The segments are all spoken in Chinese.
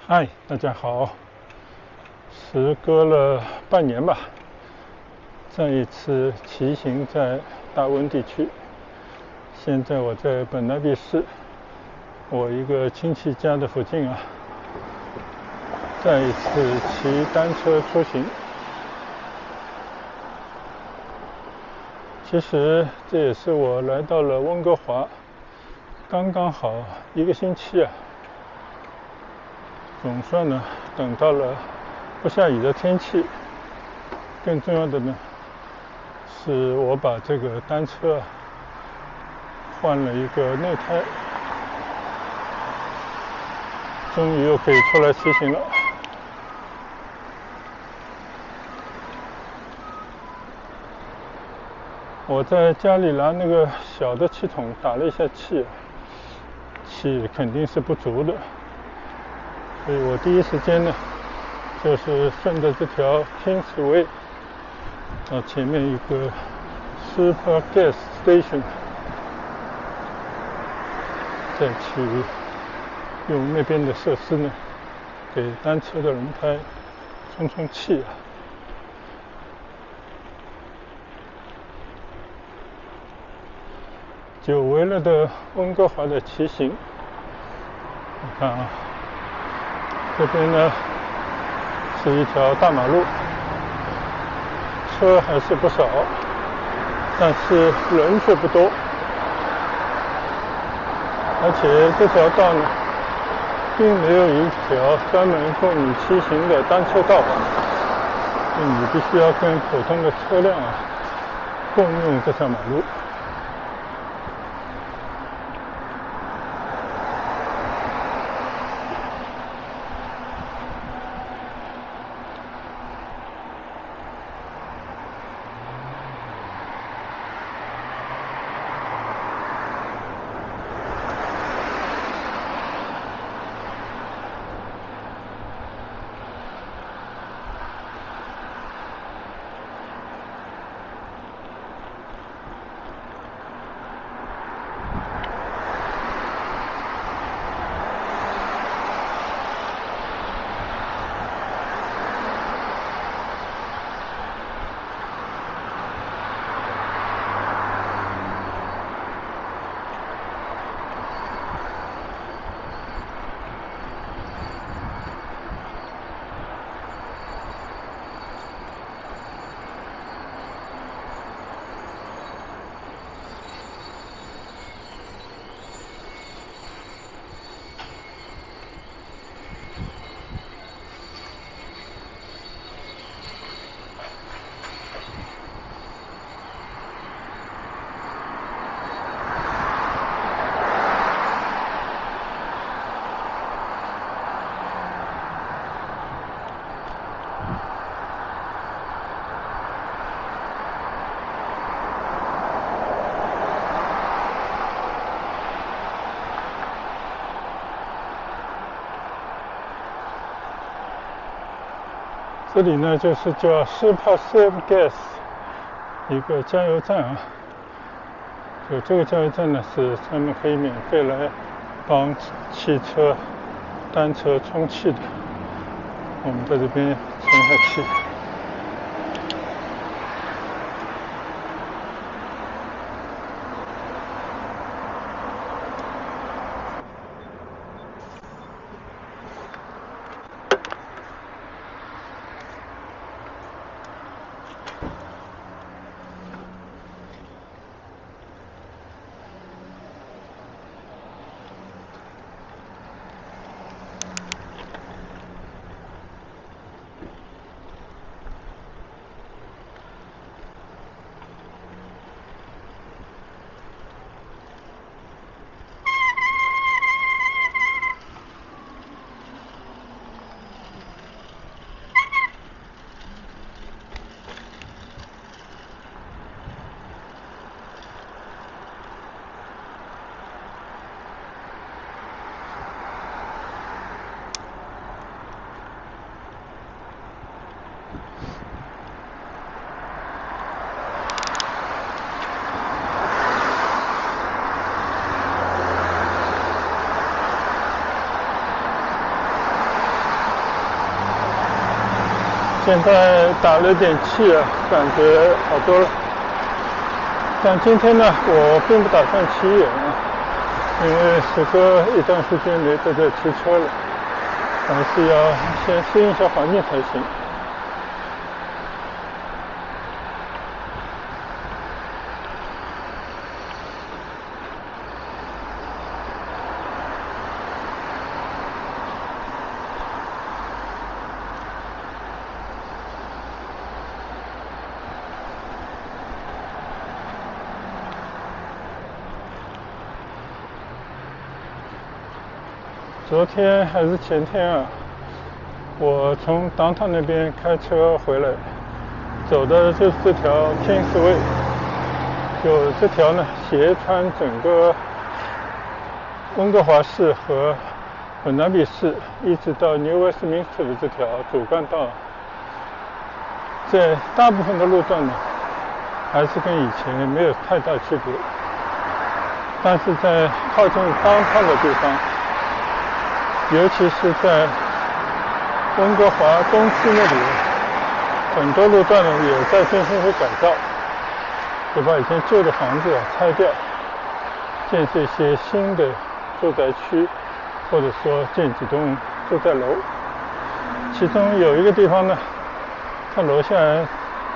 嗨，大家好！时隔了半年吧，再一次骑行在大温地区。现在我在本纳比市，我一个亲戚家的附近啊，再一次骑单车出行。其实这也是我来到了温哥华刚刚好一个星期啊。总算呢等到了不下雨的天气，更重要的呢是我把这个单车换了一个内胎，终于又可以出来骑行了。我在家里拿那个小的气筒打了一下气，气肯定是不足的，所以我第一时间呢就是顺着这条 Kingsway 到前面一个 Super Gas Station， 再去用那边的设施呢给单车的轮胎充充气啊。久违了的温哥华的骑行，你看啊，这边呢是一条大马路，车还是不少，但是人却不多。而且这条道呢并没有一条专门供你骑行的单车道，你必须要跟普通的车辆共用这条马路。这里呢就是叫 Super Gas 一个加油站啊，就这个加油站呢是专门可以免费来帮汽车、单车充气的。我们在这边充下气。现在打了点气啊，感觉好多了。但今天呢，我并不打算骑远啊，因为时隔一段时间没再骑车了，还是要先适应一下环境才行。昨天还是前天啊，我从downtown那边开车回来，走的就是这条Kingsway，就这条呢斜穿整个温哥华市和本拿比市，一直到 New Westminster 的这条主干道，在大部分的路段呢，还是跟以前没有太大区别，但是在靠近downtown的地方，尤其是在温哥华东区那里，很多路段呢也在进行和改造，就把以前旧的房子拆掉，建设一些新的住宅区，或者说建几栋住宅楼。其中有一个地方呢，它楼下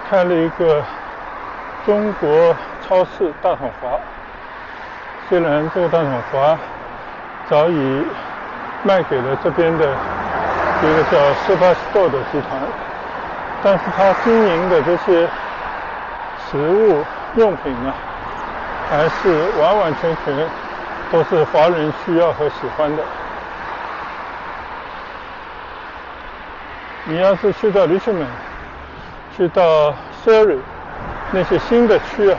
开了一个中国超市大统华，虽然这个大统华早已卖给了这边的一个叫 Superstore 的集团，但是他经营的这些食物用品呢，还是完完全全都是华人需要和喜欢的。你要是去到 Richmond， 去到 Surrey 那些新的区啊，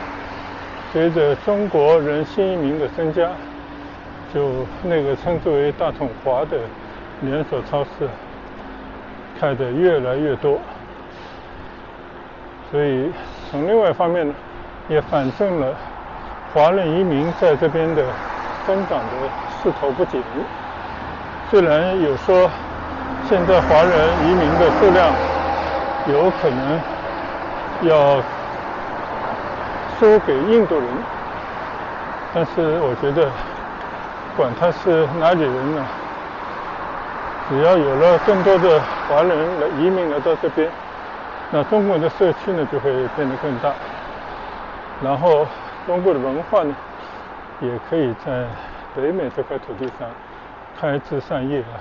随着中国人新移民的增加，就那个称之为大统华的连锁超市开得越来越多，所以从另外一方面呢，也反证了华人移民在这边的增长的势头不减。虽然有说现在华人移民的数量有可能要输给印度人，但是我觉得管他是哪里人呢，只要有了更多的华人来移民来到这边，那中国的社区呢就会变得更大，然后中国的文化呢也可以在北美这块土地上开枝散叶啊，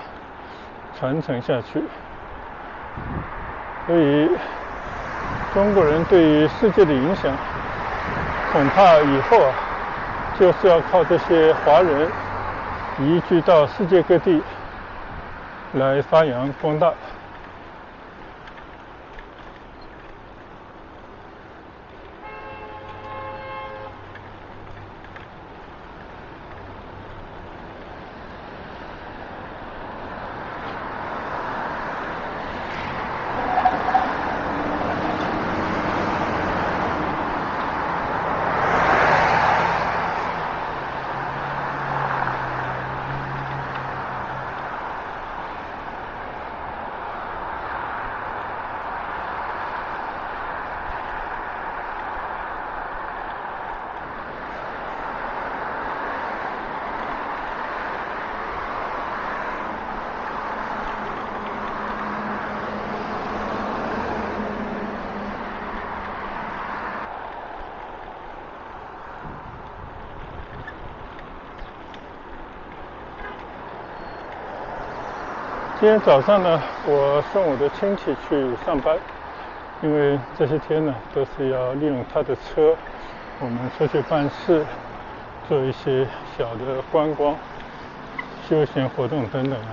传承下去。所以中国人对于世界的影响，恐怕以后啊就是要靠这些华人移居到世界各地来发扬光大。今天早上呢，我送我的亲戚去上班，因为这些天呢都是要利用他的车，我们出去办事，做一些小的观光、休闲活动等等啊。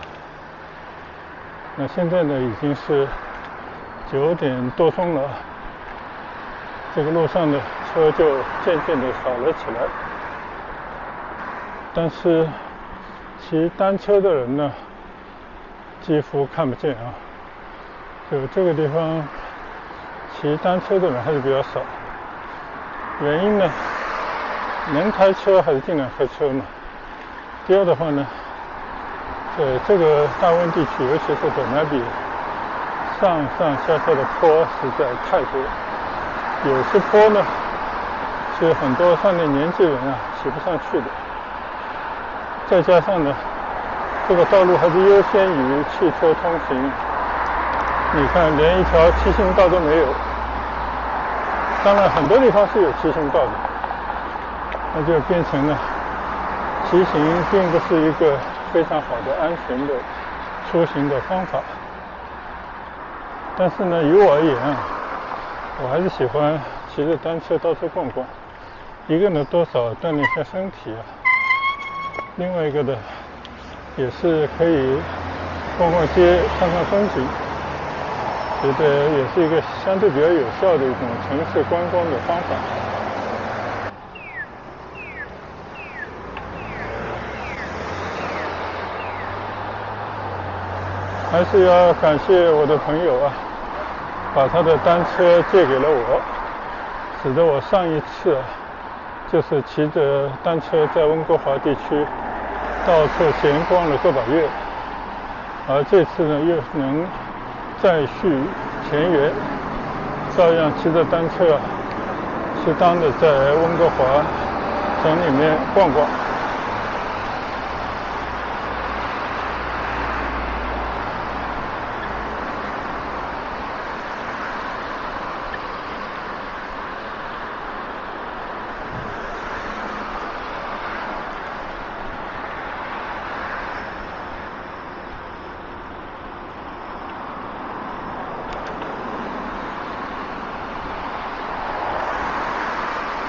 那现在呢已经是9点多钟了，这个路上的车就渐渐的少了起来，但是骑单车的人呢几乎看不见啊，就这个地方骑单车的人还是比较少。原因呢，能开车还是尽量开车嘛。第二的话呢，这个大温地区，尤其是本拿比，上上下下的坡实在太多，有些坡呢是很多上点年纪人骑不上去的，再加上呢这个道路还是优先于汽车通行，你看连一条骑行道都没有。当然很多地方是有骑行道的，那就变成了骑行并不是一个非常好的安全的出行的方法。但是呢，于我而言我还是喜欢骑着单车到处逛逛。一个呢，多少锻炼一下身体另外一个呢，也是可以逛逛街、看看风景，觉得也是一个相对比较有效的一种城市观光的方法。还是要感谢我的朋友把他的单车借给了我，使得我上一次就是骑着单车在温哥华地区到处闲逛了个把月，而这次呢又能再续前缘，照样骑着单车适当的在温哥华城里面逛逛。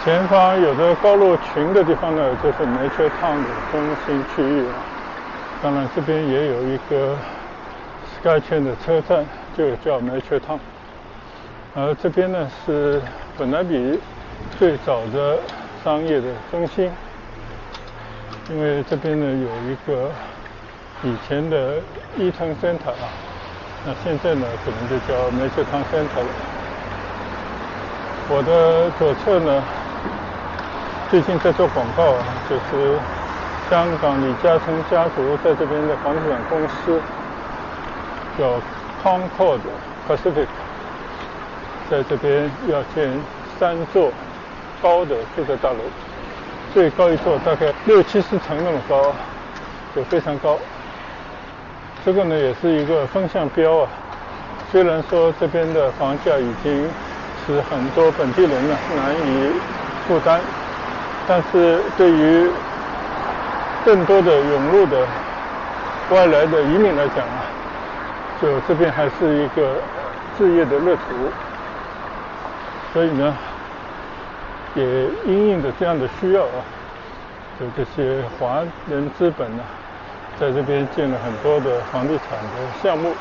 前方有着高楼群的地方呢，就是 Nature Town 的中心区域当然这边也有一个 SkyTrain 的车站，就叫 Nature Town。而这边呢是本来比最早的商业的中心，因为这边呢有一个以前的Eaton Center那现在呢可能就叫 Nature Town Center 了。我的左侧呢最近在做广告就是香港李嘉诚家族在这边的房地产公司叫 Concord Pacific， 在这边要建3座高的住宅大楼，最高一座大概60-70层那么高就非常高。这个呢也是一个风向标虽然说这边的房价已经使很多本地人难以负担，但是对于更多的涌入的外来的移民来讲就这边还是一个置业的乐土，所以呢也因应着这样的需要就这些华人资本在这边建了很多的房地产的项目，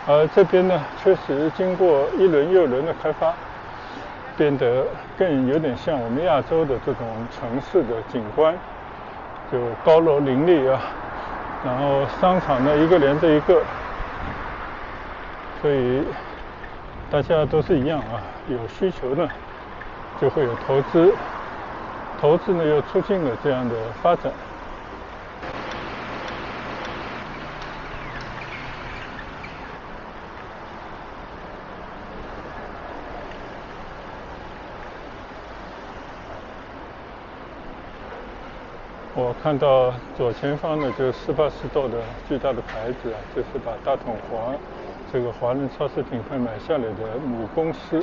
而这边呢确实经过一轮又一轮的开发，变得更有点像我们亚洲的这种城市的景观，就高楼林立然后商场呢一个连着一个，所以大家都是一样有需求呢就会有投资，投资呢又促进了这样的发展。我看到左前方呢就是斯巴斯多的巨大的牌子就是把大统华这个华人超市品牌买下来的母公司。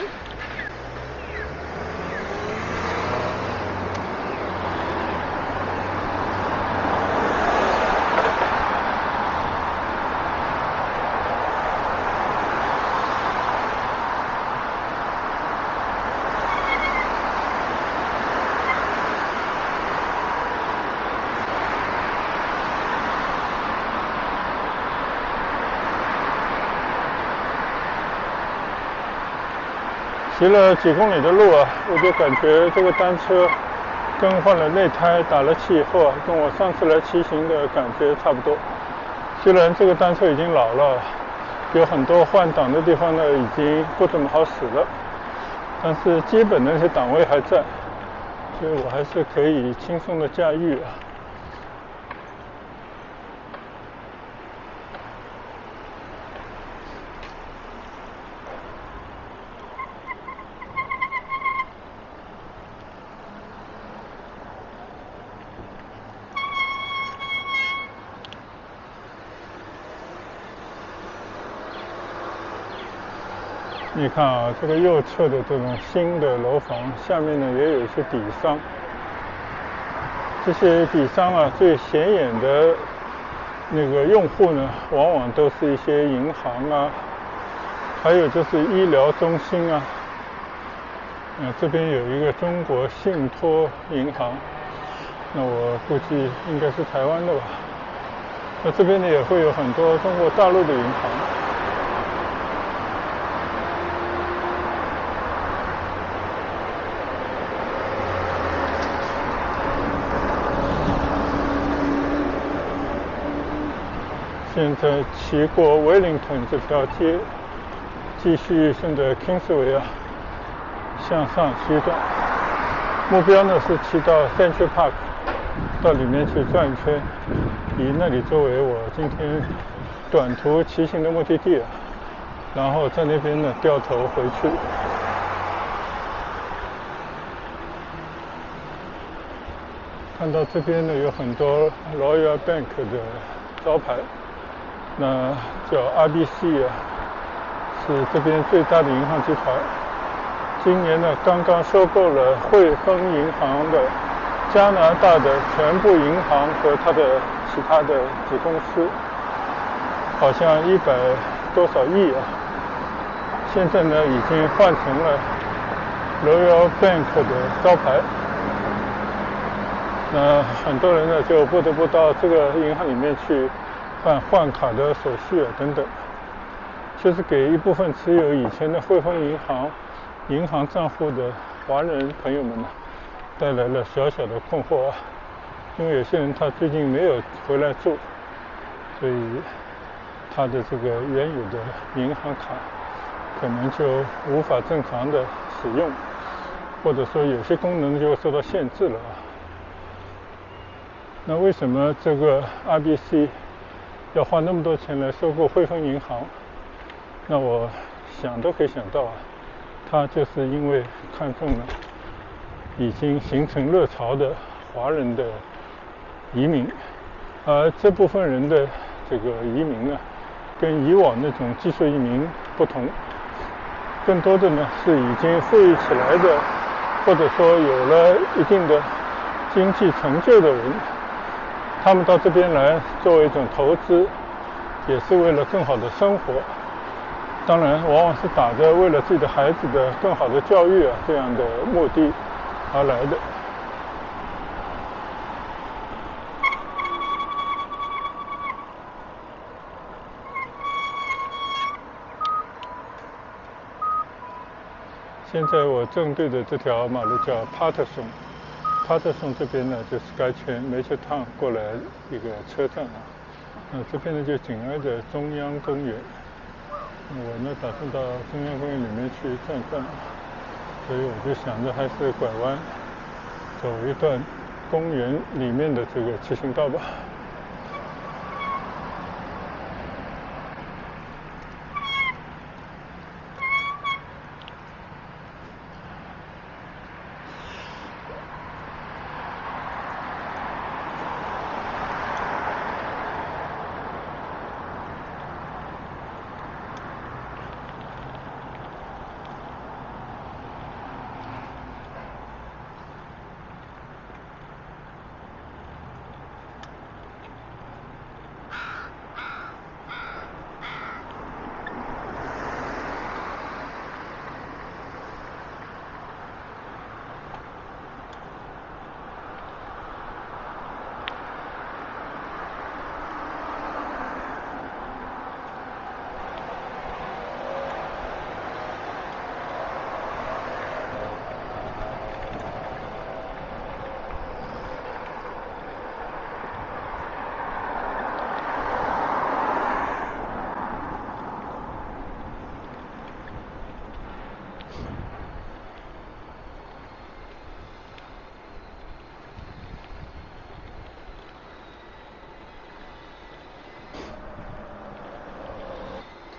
骑了几公里的路我就感觉这个单车更换了内胎打了气以后跟我上次来骑行的感觉差不多。虽然这个单车已经老了，有很多换挡的地方呢已经不怎么好使了，但是基本的那些档位还在，所以我还是可以轻松的驾驭你看啊，这个右侧的这种新的楼房下面呢也有一些底商，这些底商啊最显眼的那个用户呢，往往都是一些银行啊，还有就是医疗中心啊。这边有一个中国信托银行，那我估计应该是台湾的吧。那这边呢也会有很多中国大陆的银行。现在骑过威灵顿这条街，继续顺着 Kingsway 向上西段，目标呢是骑到 Central Park， 到里面去转一圈，以那里作为我今天短途骑行的目的地，然后在那边呢掉头回去。看到这边呢有很多 Royal Bank 的招牌，那叫 RBC 是这边最大的银行集团。今年呢刚刚收购了汇丰银行的加拿大的全部银行和它的其他的子公司，好像100多少亿现在呢已经换成了 Royal Bank 的招牌。那很多人呢就不得不到这个银行里面去办换卡的手续等等，就是给一部分持有以前的汇丰银行账户的华人朋友们呢带来了小小的困惑因为有些人他最近没有回来住，所以他的这个原有的银行卡可能就无法正常的使用，或者说有些功能就受到限制了那为什么这个 RBC 要花那么多钱来收购汇丰银行？那我想都可以想到它就是因为看中了已经形成热潮的华人的移民，而这部分人的这个移民呢，跟以往那种技术移民不同，更多的呢是已经富裕起来的，或者说有了一定的经济成就的人。他们到这边来作为一种投资，也是为了更好的生活，当然往往是打着为了自己的孩子的更好的教育这样的目的而来的。现在我正对的这条马路叫 Patterson 这边呢就是该圈Majortown过来一个车站这边呢就紧挨着中央公园。我呢打算到中央公园里面去转转，所以我就想着还是拐弯走一段公园里面的这个骑行道吧。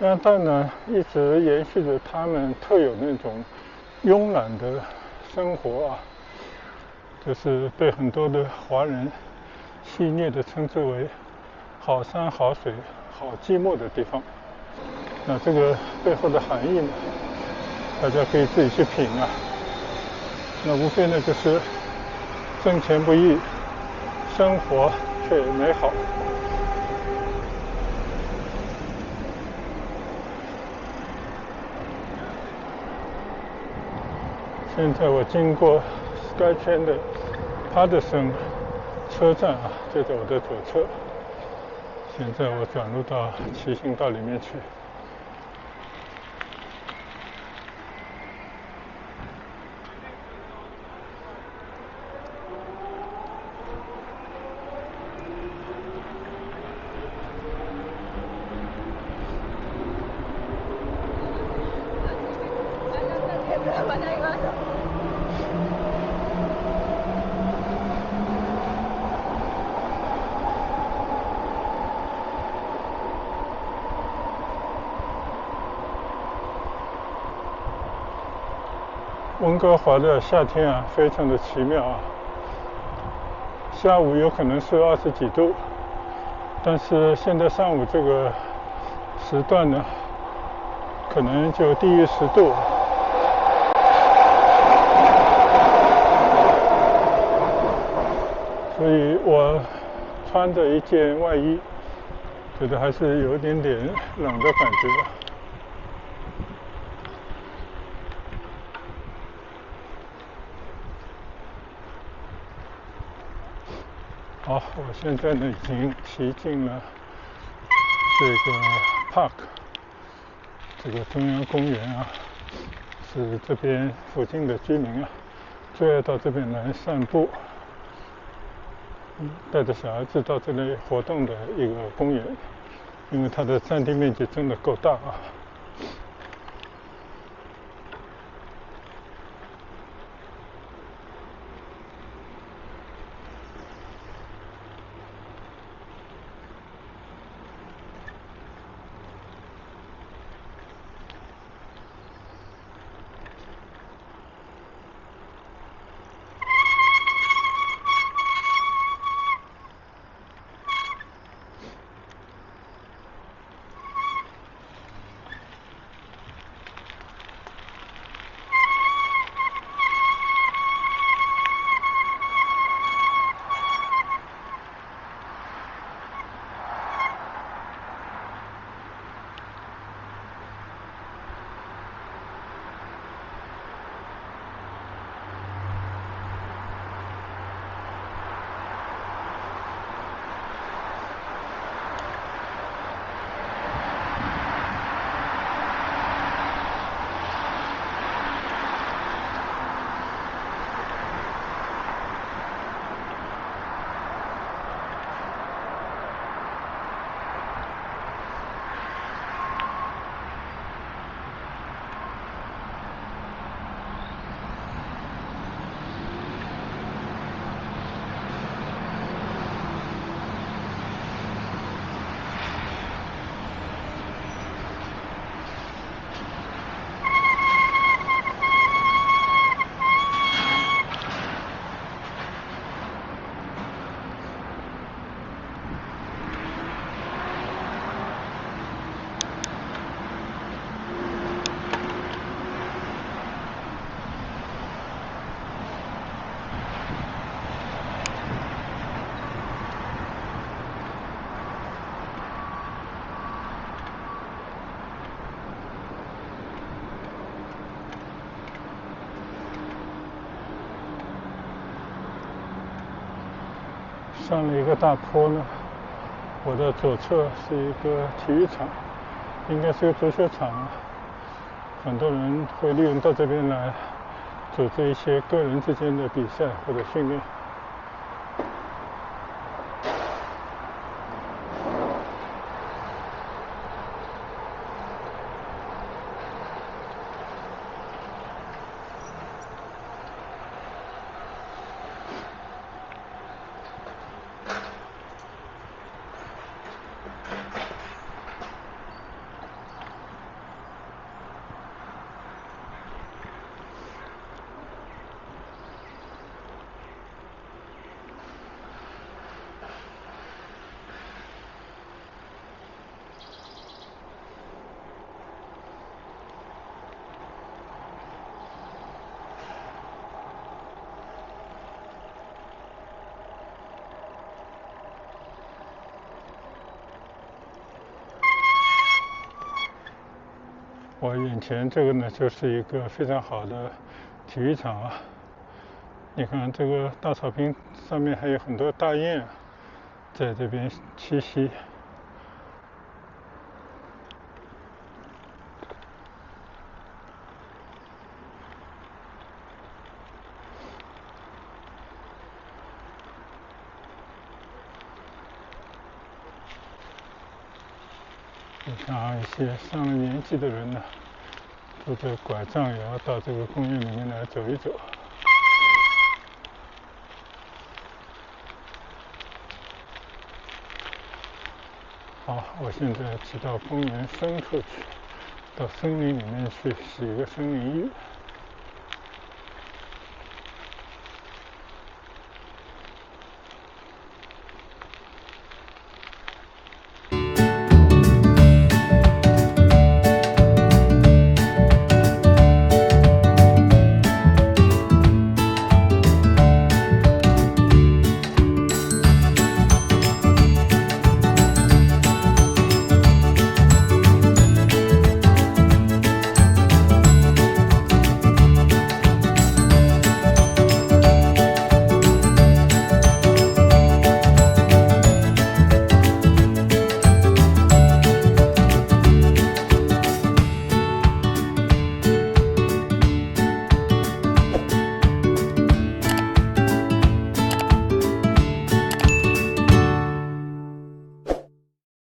加拿大呢一直延续着他们特有的那种慵懒的生活就是被很多的华人戏谑地称之为好山好水好寂寞的地方。那这个背后的含义呢，大家可以自己去品啊。那无非呢就是挣钱不易，生活却美好。现在我经过 SkyTrain 的 Paterson 车站啊，就在我的左侧。现在我转入到骑行道里面去。温哥华的夏天啊，非常的奇妙啊。下午有可能是20几度，但是现在上午这个时段呢，可能就低于10度。所以我穿着一件外衣，觉得还是有一点点冷的感觉。好，我现在呢已经骑进了这个 park， 这个中央公园啊，是这边附近的居民啊最爱到这边来散步，带着小孩子到这里活动的一个公园，因为它的占地面积真的够大啊。上了一个大坡呢，我的左侧是一个体育场，应该是个足球场啊。很多人会利用到这边来组织一些个人之间的比赛或者训练。我眼前这个呢，就是一个非常好的体育场啊。你看这个大草坪上面还有很多大雁在这边栖息。你看一些上了年纪的人呢，拄着拐杖也要到这个公园里面来走一走。好，我现在骑到公园深处去，到森林里面去洗个森林浴。